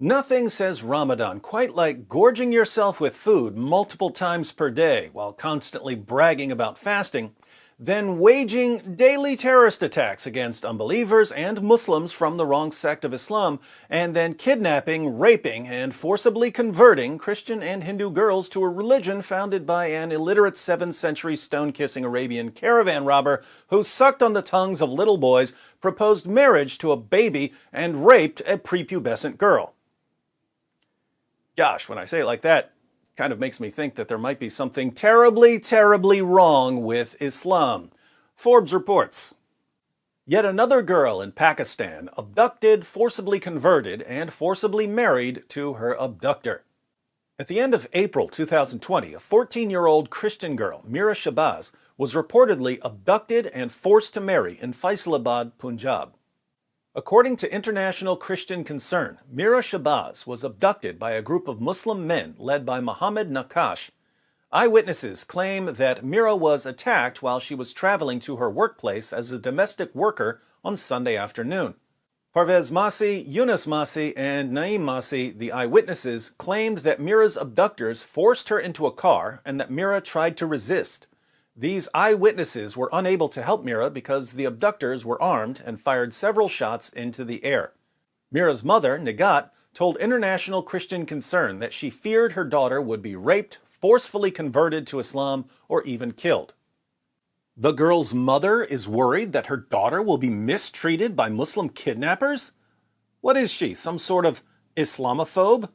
Nothing says Ramadan quite like gorging yourself with food multiple times per day while constantly bragging about fasting, then waging daily terrorist attacks against unbelievers and Muslims from the wrong sect of Islam, and then kidnapping, raping, and forcibly converting Christian and Hindu girls to a religion founded by an illiterate 7th century stone-kissing Arabian caravan robber who sucked on the tongues of little boys, proposed marriage to a baby, and raped a prepubescent girl. Gosh, when I say it like that, it kind of makes me think that there might be something terribly, terribly wrong with Islam. Forbes reports. Yet another girl in Pakistan abducted, forcibly converted, and forcibly married to her abductor. At the end of April 2020, a 14-year-old Christian girl, Mira Shabazz, was reportedly abducted and forced to marry in Faisalabad, Punjab. According to International Christian Concern, Mira Shabazz was abducted by a group of Muslim men led by Mohammed Nakash. Eyewitnesses claim that Mira was attacked while she was traveling to her workplace as a domestic worker on Sunday afternoon. Parvez Masi, Yunus Masi, and Naeem Masi, the eyewitnesses, claimed that Mira's abductors forced her into a car and that Mira tried to resist. These eyewitnesses were unable to help Mira because the abductors were armed and fired several shots into the air. Mira's mother, Nagat, told International Christian Concern that she feared her daughter would be raped, forcefully converted to Islam, or even killed. The girl's mother is worried that her daughter will be mistreated by Muslim kidnappers? What is she, some sort of Islamophobe?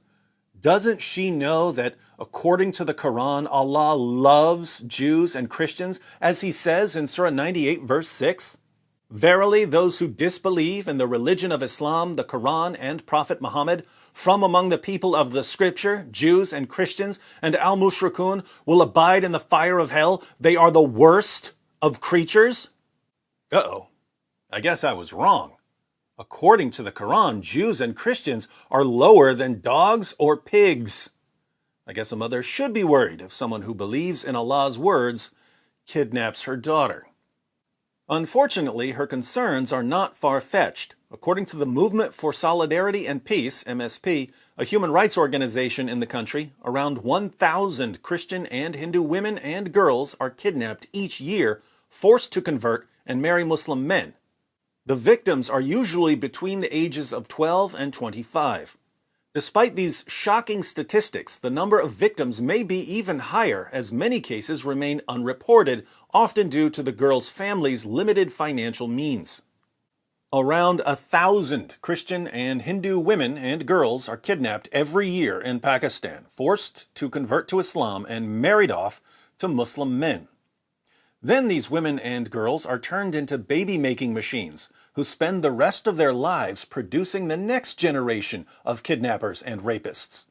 Doesn't she know that, according to the Quran, Allah loves Jews and Christians, as he says in Surah 98, verse 6? Verily, those who disbelieve in the religion of Islam, the Quran, and Prophet Muhammad, from among the people of the Scripture, Jews and Christians, and al-Mushrikun, will abide in the fire of hell. They are the worst of creatures? Uh-oh. I guess I was wrong. According to the Quran, Jews and Christians are lower than dogs or pigs. I guess a mother should be worried if someone who believes in Allah's words kidnaps her daughter. Unfortunately, her concerns are not far-fetched. According to the Movement for Solidarity and Peace, MSP, a human rights organization in the country, around 1,000 Christian and Hindu women and girls are kidnapped each year, forced to convert and marry Muslim men. The victims are usually between the ages of 12 and 25. Despite these shocking statistics, the number of victims may be even higher as many cases remain unreported, often due to the girls' families' limited financial means. Around 1,000 Christian and Hindu women and girls are kidnapped every year in Pakistan, forced to convert to Islam and married off to Muslim men. Then these women and girls are turned into baby-making machines who spend the rest of their lives producing the next generation of kidnappers and rapists.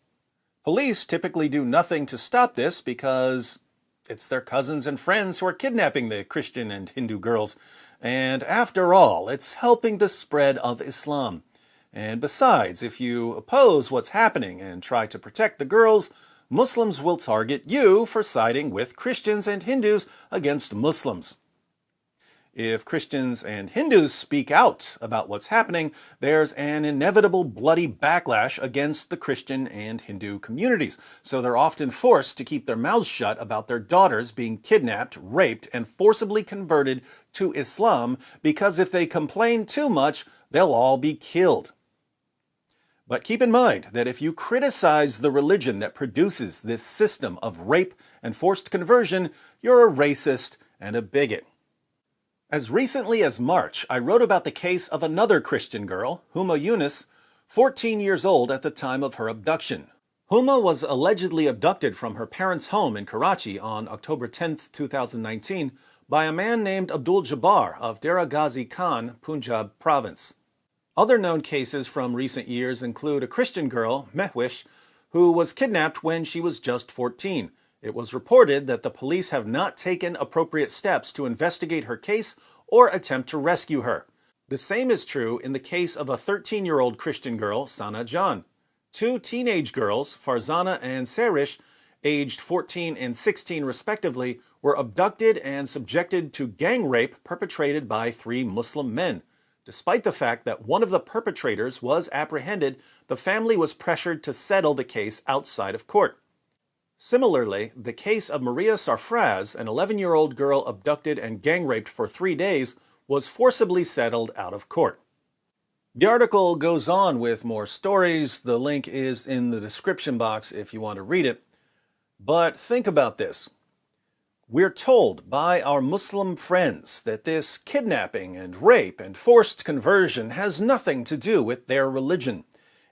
Police typically do nothing to stop this because it's their cousins and friends who are kidnapping the Christian and Hindu girls. And after all, it's helping the spread of Islam. And besides, if you oppose what's happening and try to protect the girls, Muslims will target you for siding with Christians and Hindus against Muslims. If Christians and Hindus speak out about what's happening, there's an inevitable bloody backlash against the Christian and Hindu communities. So they're often forced to keep their mouths shut about their daughters being kidnapped, raped, and forcibly converted to Islam, because if they complain too much, they'll all be killed. But keep in mind that if you criticize the religion that produces this system of rape and forced conversion, you're a racist and a bigot. As recently as March, I wrote about the case of another Christian girl, Huma Yunus, 14 years old at the time of her abduction. Huma was allegedly abducted from her parents' home in Karachi on October 10, 2019, by a man named Abdul Jabbar of Dera Ghazi Khan, Punjab province. Other known cases from recent years include a Christian girl, Mehwish, who was kidnapped when she was just 14. It was reported that the police have not taken appropriate steps to investigate her case or attempt to rescue her. The same is true in the case of a 13-year-old Christian girl, Sana Jan. Two teenage girls, Farzana and Serish, aged 14 and 16 respectively, were abducted and subjected to gang rape perpetrated by 3 Muslim men. Despite the fact that one of the perpetrators was apprehended, the family was pressured to settle the case outside of court. Similarly, the case of Maria Sarfraz, an 11-year-old girl abducted and gang-raped for 3 days, was forcibly settled out of court. The article goes on with more stories. The link is in the description box if you want to read it. But think about this. We're told by our Muslim friends that this kidnapping and rape and forced conversion has nothing to do with their religion.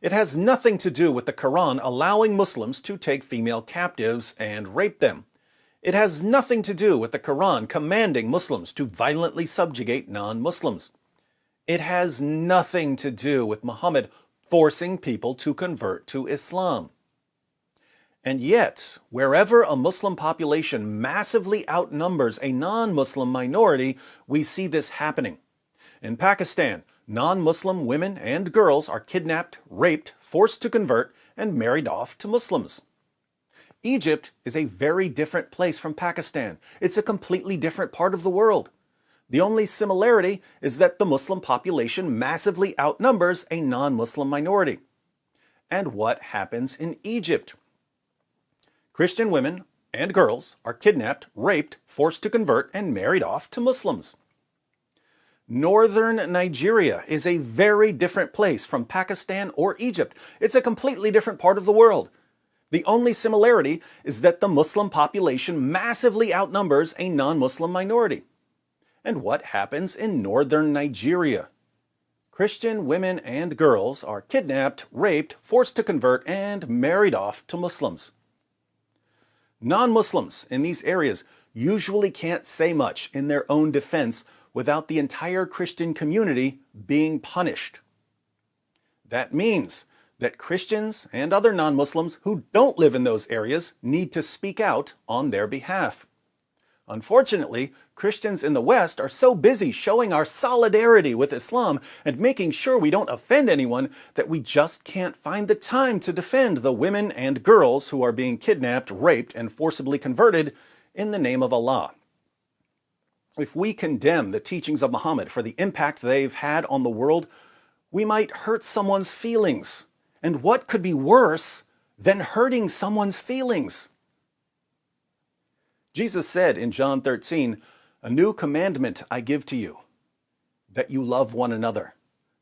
It has nothing to do with the Quran allowing Muslims to take female captives and rape them. It has nothing to do with the Quran commanding Muslims to violently subjugate non-Muslims. It has nothing to do with Muhammad forcing people to convert to Islam. And yet, wherever a Muslim population massively outnumbers a non-Muslim minority, we see this happening. In Pakistan, non-Muslim women and girls are kidnapped, raped, forced to convert, and married off to Muslims. Egypt is a very different place from Pakistan. It's a completely different part of the world. The only similarity is that the Muslim population massively outnumbers a non-Muslim minority. And what happens in Egypt? Christian women and girls are kidnapped, raped, forced to convert, and married off to Muslims. Northern Nigeria is a very different place from Pakistan or Egypt. It's a completely different part of the world. The only similarity is that the Muslim population massively outnumbers a non-Muslim minority. And what happens in northern Nigeria? Christian women and girls are kidnapped, raped, forced to convert, and married off to Muslims. Non-Muslims in these areas usually can't say much in their own defense without the entire Christian community being punished. That means that Christians and other non-Muslims who don't live in those areas need to speak out on their behalf. Unfortunately, Christians in the West are so busy showing our solidarity with Islam and making sure we don't offend anyone that we just can't find the time to defend the women and girls who are being kidnapped, raped, and forcibly converted in the name of Allah. If we condemn the teachings of Muhammad for the impact they've had on the world, we might hurt someone's feelings. And what could be worse than hurting someone's feelings? Jesus said in John 13, "A new commandment I give to you, that you love one another.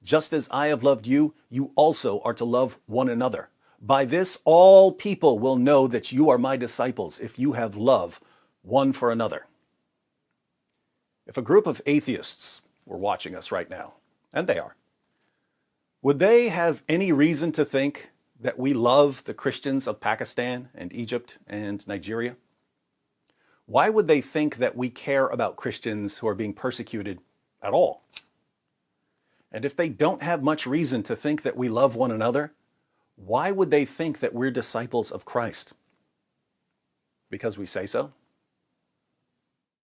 Just as I have loved you, you also are to love one another. By this all people will know that you are my disciples, if you have love one for another." If a group of atheists were watching us right now, and they are, would they have any reason to think that we love the Christians of Pakistan and Egypt and Nigeria? Why would they think that we care about Christians who are being persecuted at all? And if they don't have much reason to think that we love one another, why would they think that we're disciples of Christ? Because we say so?